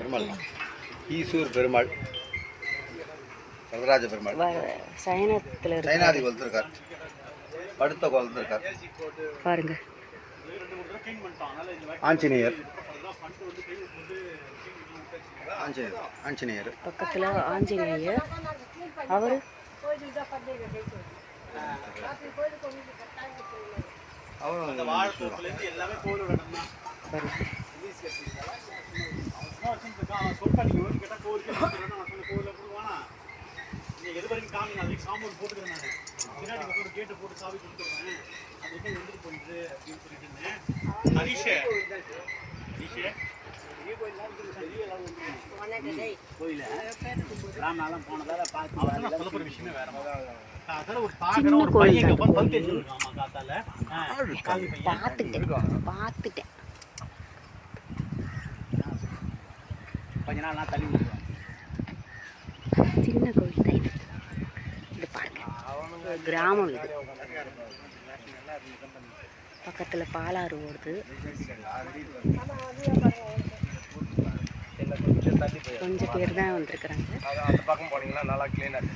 பெருமாள் ஈசூர் பெருமாள் வரதராஜ பெருமாள் சைனாதி கொளுத்திருக்கார், படுத்த கொளுத்திருக்கார் பாருங்க. ஆஞ்சநேயர் ஆஞ்சநேயர் பக்கத்தில் ஆஞ்சநேயர். அவர் எது வரைக்கும் காமி அதுக்கு சாம்பல் போட்டுக்கிறேன். நான் பின்னாடி ஒரு கேட்டு போட்டு சாவி கொடுத்துருவேன். அது வந்து வந்துட்டு போயிடுது அப்படின்னு சொல்லிட்டு இருந்தேன். ஹரிஷே கோயில ராமநாதம் போனதால பார்த்து ஒரு விஷயமே வேற அதெல்லாம் ஒரு சின்ன கோயில் காத்தால பார்த்துட்டேன். கொஞ்ச நாள் நான் தள்ளி விடுவேன். சின்ன கோயில் தான் இது. இது பாருங்க, கிராமம் இது. பக்கத்தில் பாலாறு ஓடுது. கொஞ்சம் பேர் தான் வந்திருக்கிறாங்க. அந்த பக்கம் போனீங்கன்னா நல்லா கிளீனாக